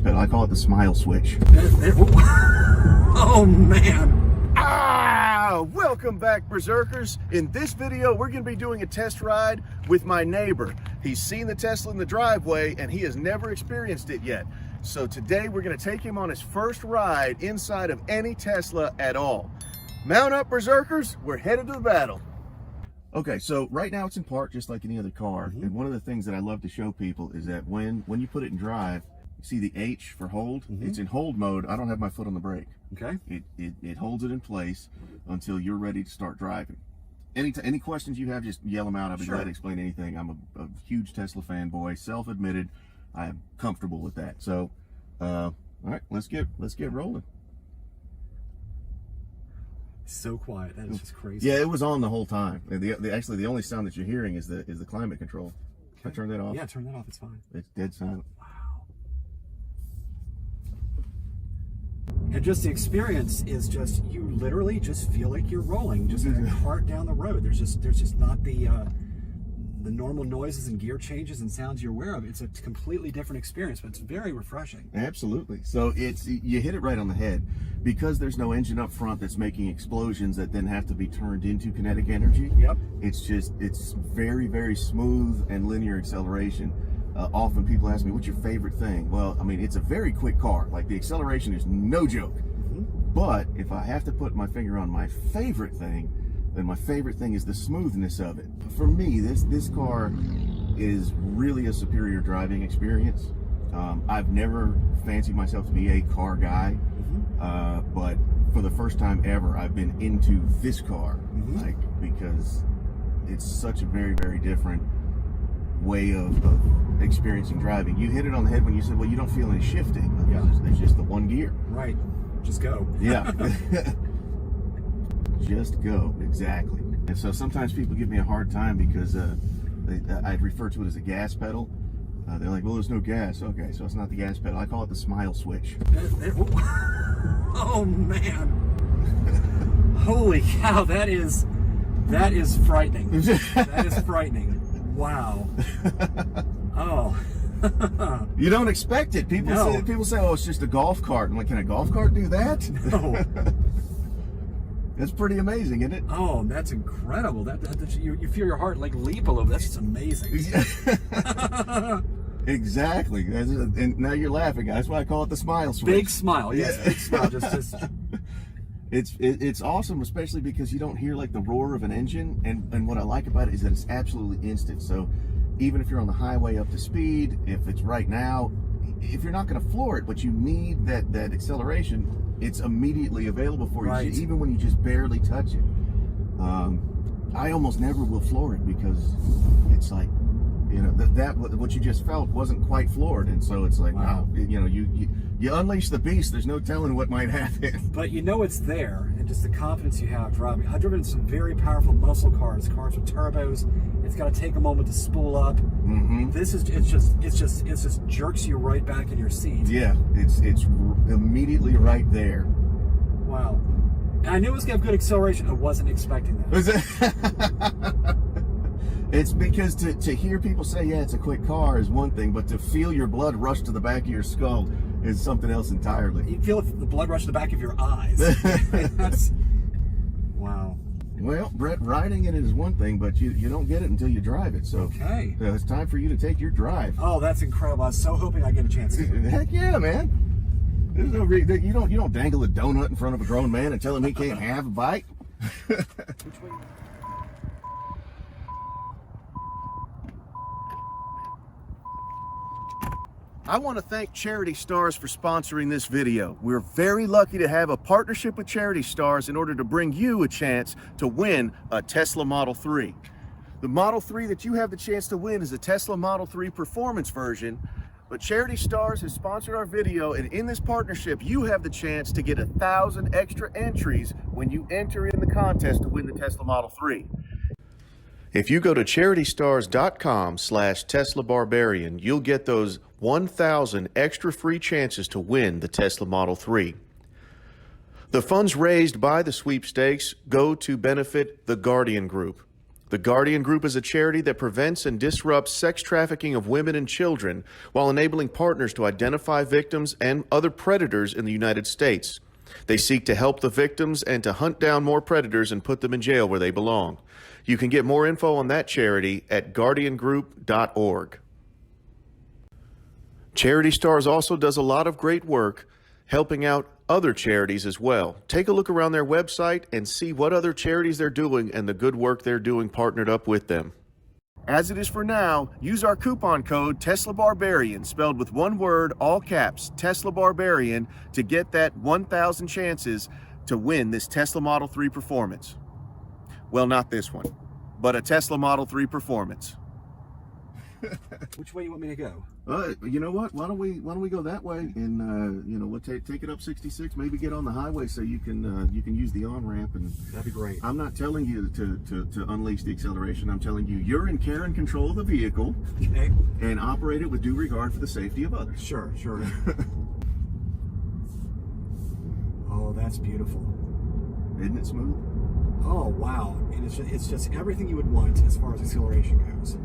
pedal. I call it the smile switch. Oh man. Welcome back, Berserkers. In this video, we're going to be doing a test ride with my neighbor. He's seen the Tesla in the driveway and he has never experienced it yet. So today we're going to take him on his first ride inside of any Tesla at all. Mount up, Berserkers. We're headed to the battle. Okay, so right now it's in park just like any other car. And one of the things that I love to show people is that when you put it in drive, you see the H for hold? It's in hold mode. I don't have my foot on the brake. Okay. It holds it in place until you're ready to start driving. Any questions you have, just yell them out. I'll be glad to explain anything. I'm a huge Tesla fanboy, self-admitted. I am comfortable with that. So, all right, let's get rolling. So quiet. That is just crazy. Yeah, it was on the whole time. Actually, the only sound that you're hearing is the climate control. Okay. I turn that off. Yeah, turn that off. It's fine. It's dead silent. Wow. And just the experience is just, you literally just feel like you're rolling just in a cart down the road. There's just not the normal noises and gear changes and sounds you're aware of. It's a completely different experience, but it's very refreshing. Absolutely. So you hit it right on the head. Because there's no engine up front that's making explosions that then have to be turned into kinetic energy. Yep. It's very, very smooth and linear acceleration. Often people ask me, what's your favorite thing? Well, I mean, it's a very quick car. Like, the acceleration is no joke. But if I have to put my finger on my favorite thing, then my favorite thing is the smoothness of it. For me, this car is really a superior driving experience. I've never fancied myself to be a car guy, but for the first time ever, I've been into this car, like, because it's such a very, very different way of experiencing driving. You hit it on the head when you said, well, you don't feel any shifting. Yeah. There's just the one gear. Right. Just go. Yeah. Just go. Exactly. And so sometimes people give me a hard time because I refer to it as a gas pedal. They're like, well, there's no gas. Okay, so it's not the gas pedal. I call it the smile switch. Oh man. Holy cow, that is frightening. That is frightening. Wow. Oh. You don't expect it. People say, oh, it's just a golf cart. I'm like, can a golf cart do that? No. That's pretty amazing, isn't it? Oh, that's incredible. You feel your heart like leap a little bit. That's just amazing. Exactly. And now you're laughing. That's why I call it the smile switch. Big smile. Yes, big smile. Just It's awesome, especially because you don't hear like the roar of an engine, and what I like about it is that it's absolutely instant. So even if you're on the highway up to speed, if it's right now, if you're not going to floor it, but you need that acceleration, it's immediately available for you, even when you just barely touch it. I almost never will floor it because it's like, you know, that what you just felt wasn't quite floored, and so it's like, wow, you know, you unleash the beast. There's no telling what might happen. But you know it's there, and just the confidence you have driving. I've driven some very powerful muscle cars with turbos. It's got to take a moment to spool up. This is it just jerks you right back in your seat. Yeah, it's immediately right there. Wow. And I knew it was gonna have good acceleration. I wasn't expecting that. It's because to hear people say, yeah, it's a quick car is one thing, but to feel your blood rush to the back of your skull is something else entirely. You feel the blood rush to the back of your eyes. That's, wow. Well, Brett, riding it is one thing, but you don't get it until you drive it. So okay, it's time for you to take your drive. Oh, that's incredible. I was so hoping I get a chance to. Heck yeah, man. There's no reason. You don't dangle a donut in front of a grown man and tell him he can't have a bite. Which way? I want to thank Charity Stars for sponsoring this video. We're very lucky to have a partnership with Charity Stars in order to bring you a chance to win a Tesla Model 3. The Model 3 that you have the chance to win is a Tesla Model 3 Performance version, but Charity Stars has sponsored our video, and in this partnership, you have the chance to get 1,000 extra entries when you enter in the contest to win the Tesla Model 3. If you go to charitystars.com/Tesla Barbarian, you'll get those 1,000 extra free chances to win the Tesla Model 3. The funds raised by the sweepstakes go to benefit the Guardian Group. The Guardian Group is a charity that prevents and disrupts sex trafficking of women and children while enabling partners to identify victims and other predators in the United States. They seek to help the victims and to hunt down more predators and put them in jail where they belong. You can get more info on that charity at guardiangroup.org. Charity Stars also does a lot of great work helping out other charities as well. Take a look around their website and see what other charities they're doing and the good work they're doing partnered up with them. As it is for now, use our coupon code Tesla Barbarian, spelled with one word, all caps, Tesla Barbarian, to get that 1,000 chances to win this Tesla Model 3 Performance. Well, not this one, but a Tesla Model 3 Performance. Which way do you want me to go? You know what? Why don't we go that way, and you know, we'll take it up 66. Maybe get on the highway so you can use the on ramp. And that'd be great. I'm not telling you to unleash the acceleration. I'm telling you you're in care and control of the vehicle, okay, and operate it with due regard for the safety of others. Sure. Oh, that's beautiful. Isn't it smooth? Oh wow! And it's just everything you would want as far as acceleration goes.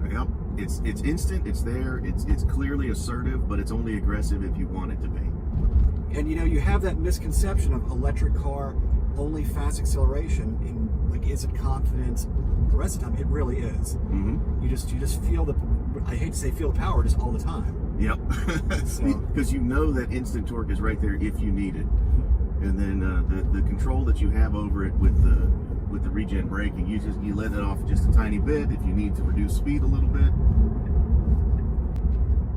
Yep. It's instant, it's there, it's clearly assertive, but it's only aggressive if you want it to be. And you know, you have that misconception of electric car only fast acceleration, and like, is it confident? The rest of the time, it really is. Mm-hmm. You just feel the, I hate to say feel the power, just all the time. Yep. So, because you know that instant torque is right there if you need it. And then the control that you have over it with the regen braking, you let it off just a tiny bit if you need to reduce speed a little bit.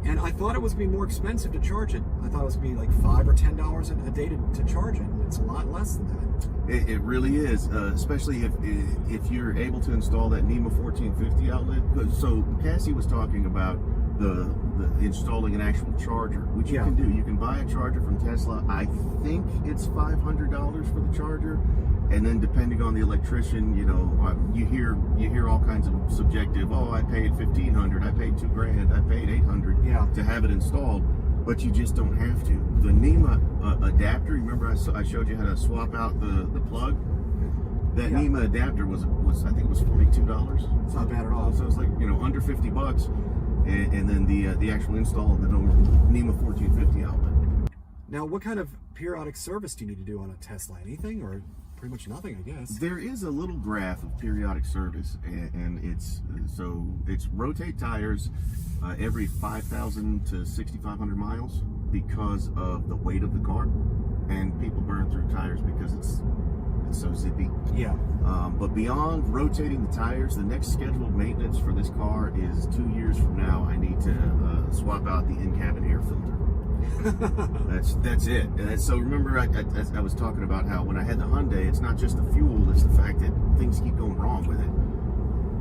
and I thought it was going to be more expensive to charge it. I thought it was going to be like $5 or $10 a day to charge it. It's a lot less than that. It really is, especially if you're able to install that NEMA 1450 outlet. So Cassie was talking about the installing an actual charger, which you can do. You can buy a charger from Tesla. I think it's $500 for the charger, and then depending on the electrician, you know, you hear all kinds of subjective. Oh, I paid $1,500. I paid $2,000. I paid $800 to have it installed. But you just don't have to. The NEMA adapter, remember I showed you how to swap out the plug? That NEMA adapter was I think it was $42. It's not bad at all. So it's like, you know, under $50, and then the actual install of the NEMA 1450 outlet. Now, what kind of periodic service do you need to do on a Tesla? Anything, or pretty much nothing, I guess? There is a little graph of periodic service, and it's rotate tires every 5,000 to 6,500 miles because of the weight of the car, and people burn through tires because it's so zippy. Yeah. But beyond rotating the tires, the next scheduled maintenance for this car is 2 years from now. I need to swap out the in-cabin air filter. That's it. And so remember, I was talking about how when I had the Hyundai, it's not just the fuel; it's the fact that things keep going wrong with it.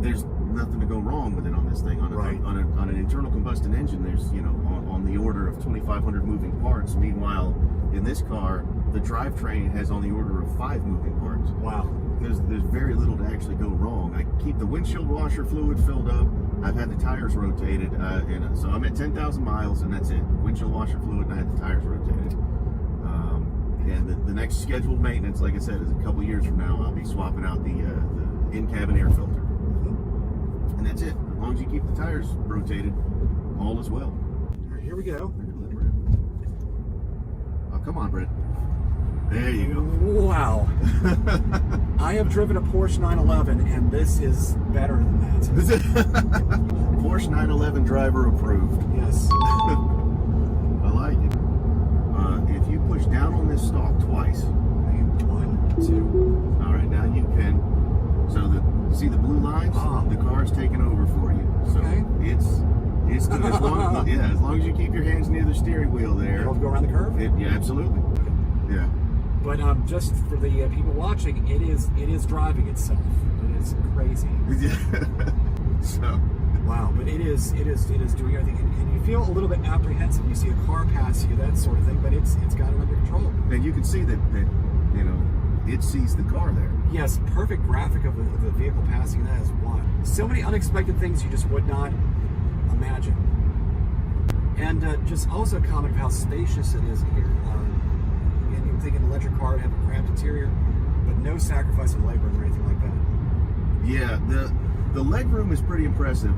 There's nothing to go wrong with it on this thing. On an internal combustion engine, there's, you know, on the order of 2,500 moving parts. Meanwhile, in this car, the drivetrain has on the order of 5 moving parts. Wow. There's very little to actually go wrong. I keep the windshield washer fluid filled up. I've had the tires rotated, and so I'm at 10,000 miles, and that's it. Windshield washer fluid, and I had the tires rotated. And the next scheduled maintenance, like I said, is a couple years from now. I'll be swapping out the in-cabin air filter, and that's it. As long as you keep the tires rotated, all is well. All right, here we go. Oh, come on, Brett. There you go. Wow. I have driven a Porsche 911, and this is better than that. Porsche 911 driver approved. Yes. I like it. If you push down on this stalk twice. 1, 2. All right, now you can. So see the blue lines? The car's taking over for you. So it's as long as you keep your hands near the steering wheel there. You'll go around the curve? Yeah, absolutely. Yeah. But just for the people watching, it is driving itself. It is crazy. So. Wow, but it is doing everything, and you feel a little bit apprehensive. You see a car pass you, that sort of thing, but it's got it under control. And you can see that you know, it sees the car there. Yes, perfect graphic of the vehicle passing. That is one. So many unexpected things you just would not imagine. And just also comment how spacious it is here. And you think an electric car would have a cramped interior, but no sacrifice of labor or anything like that. Yeah, the leg room is pretty impressive.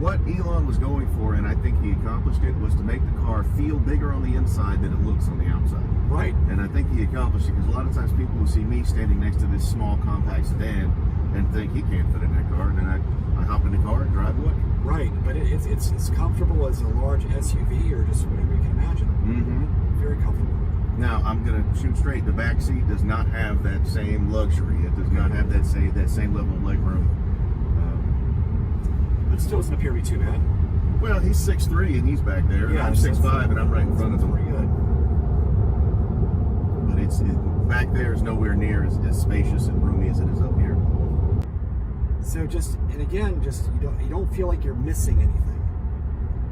What Elon was going for, and I think he accomplished it, was to make the car feel bigger on the inside than it looks on the outside. Right. And I think he accomplished it because a lot of times people will see me standing next to this small compact sedan and think he can't fit in that car, and then I hop in the car and drive away. Right, but it's comfortable as a large SUV or just whatever you can imagine. Mm-hmm. Very comfortable. Now, I'm going to shoot straight. The back seat does not have that same luxury. It does not have that same level of leg room. It still doesn't appear to be too bad. Well, he's 6'3", and he's back there. Yeah, I'm 6'5", and I'm right in front of him. Pretty good. But back there is nowhere near as spacious and roomy as it is up here. So you don't feel like you're missing anything.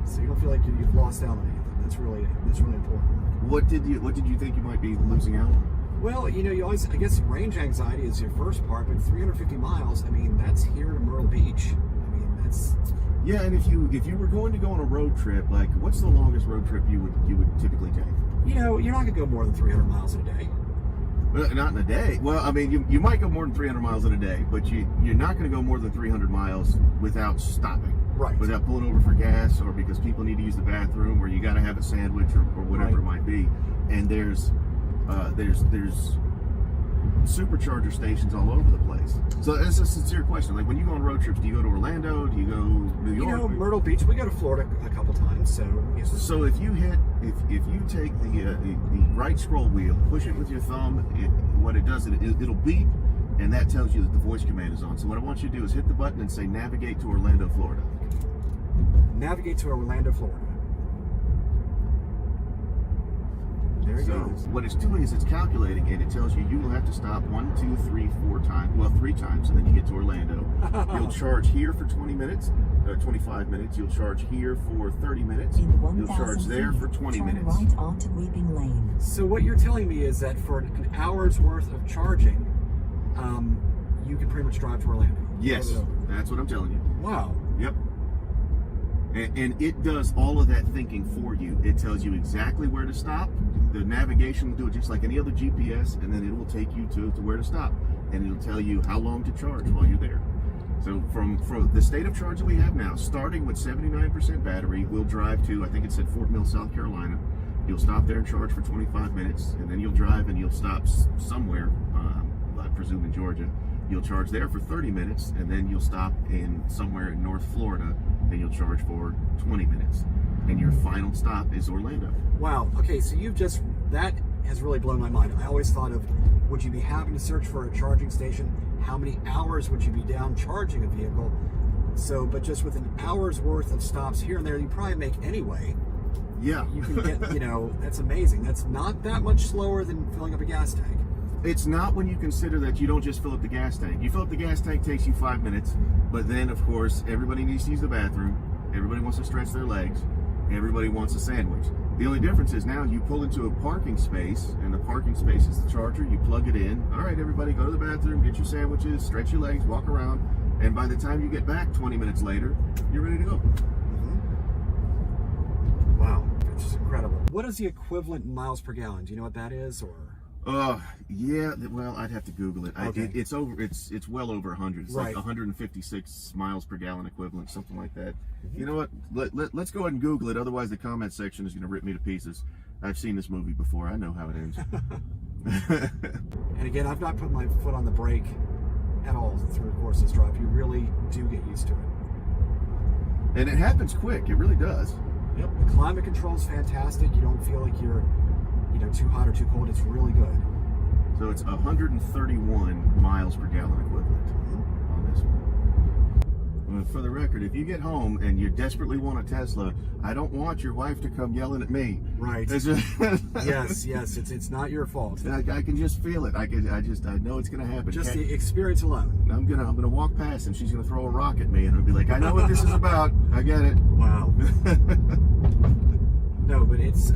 So you don't feel like you've lost out on anything. That's really important. What did you think you might be losing out on? Well, you always, I guess range anxiety is your first part, but 350 miles, I mean, that's here to Myrtle Beach. I mean, that's... Yeah, and if you were going to go on a road trip, like, what's the longest road trip you would typically take? You're not going to go more than 300 miles in a day. Not in a day. Well, I mean, you might go more than 300 miles in a day, but you're not going to go more than 300 miles without stopping. Right. Without pulling over for gas, or because people need to use the bathroom, or you got to have a sandwich, or whatever it might be. And there's supercharger stations all over the place. So it's a sincere question. Like, when you go on road trips, do you go to Orlando? Do you go New York? Myrtle Beach. We go to Florida a couple times. So if you take the right scroll wheel, push it with your thumb, what it does, it'll beep, and that tells you that the voice command is on. So what I want you to do is hit the button and say navigate to Orlando, Florida. Navigate to Orlando, Florida. There you go. What it's doing is it's calculating, and it tells you will have to stop 1, 2, 3, 4 times. Well, 3 times, and then you get to Orlando. You'll charge here for 20 minutes, 25 minutes. You'll charge here for 30 minutes. You'll charge there for 20 minutes. Right onto Weeping Lane. So what you're telling me is that for an hour's worth of charging, you can pretty much drive to Orlando. Yes, that's what I'm telling you. Wow. Yep. And it does all of that thinking for you. It tells you exactly where to stop. The navigation will do it just like any other GPS, and then it will take you to where to stop. And it'll tell you how long to charge while you're there. So from the state of charge that we have now, starting with 79% battery, we'll drive to, I think it said Fort Mill, South Carolina. You'll stop there and charge for 25 minutes, and then you'll drive and you'll stop somewhere, I presume in Georgia. You'll charge there for 30 minutes, and then you'll stop somewhere in North Florida, and you'll charge for 20 minutes. And your final stop is Orlando. Wow. Okay, so that has really blown my mind. I always thought of, would you be having to search for a charging station? How many hours would you be down charging a vehicle? So, but just with an hour's worth of stops here and there, you probably make anyway. Yeah. You can get, that's amazing. That's not that much slower than filling up a gas tank. It's not when you consider that you don't just fill up the gas tank. You fill up the gas tank, takes you 5 minutes, but then, of course, everybody needs to use the bathroom. Everybody wants to stretch their legs. Everybody wants a sandwich. The only difference is now you pull into a parking space, and the parking space is the charger. You plug it in. All right, everybody, go to the bathroom, get your sandwiches, stretch your legs, walk around, and by the time you get back 20 minutes later, you're ready to go. Mm-hmm. Wow, it's just incredible. What is the equivalent in miles per gallon? Do you know what that is, or? Yeah. Well, I'd have to Google it. Okay. It's well over 100. It's like 156 miles per gallon equivalent, something like that. Mm-hmm. You know what? Let's go ahead and Google it. Otherwise, the comment section is going to rip me to pieces. I've seen this movie before. I know how it ends. And again, I've not put my foot on the brake at all through the course of this drive. You really do get used to it. And it happens quick. It really does. Yep. The climate control is fantastic. You don't feel like you're too hot or too cold. It's really good. So it's 131 miles per gallon equivalent on this one. Well, for the record, if you get home and you desperately want a Tesla, I don't want your wife to come yelling at me. Right. Yes. It's not your fault. I can just feel it. I know it's going to happen. Just the experience alone. I'm gonna walk past and she's gonna throw a rock at me and I'll be like, I know what this is about. I get it. Wow. No, but it's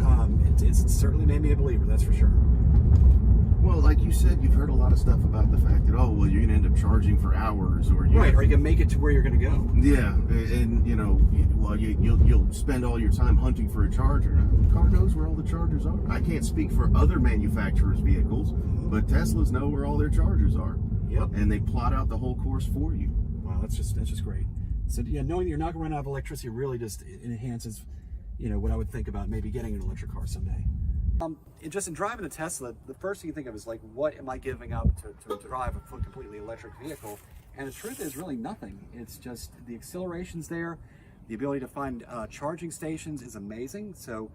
certainly made me a believer, that's for sure. Well, like you said, you've heard a lot of stuff about the fact that, you're going to end up charging for hours, or you can make it to where you're going to go. Yeah, and you'll spend all your time hunting for a charger. The car knows where all the chargers are. I can't speak for other manufacturers' vehicles, but Teslas know where all their chargers are. Yep. and they plot out the whole course for you. Wow, that's just great. So yeah, knowing you're not going to run out of electricity really just enhances, what I would think about maybe getting an electric car someday. Just in driving a Tesla, the first thing you think of is like, what am I giving up to drive a completely electric vehicle? And the truth is really nothing. It's just the acceleration's there. The ability to find charging stations is amazing. So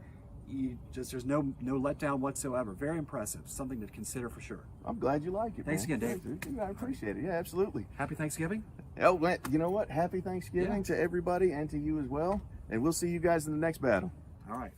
there's no letdown whatsoever. Very impressive. Something to consider for sure. I'm glad you like it. Thanks man. again, Dave. I appreciate it. Yeah, absolutely. Happy Thanksgiving. Oh, you know what? Happy Thanksgiving Yeah. to everybody and to you as well. And we'll see you guys in the next battle. All right.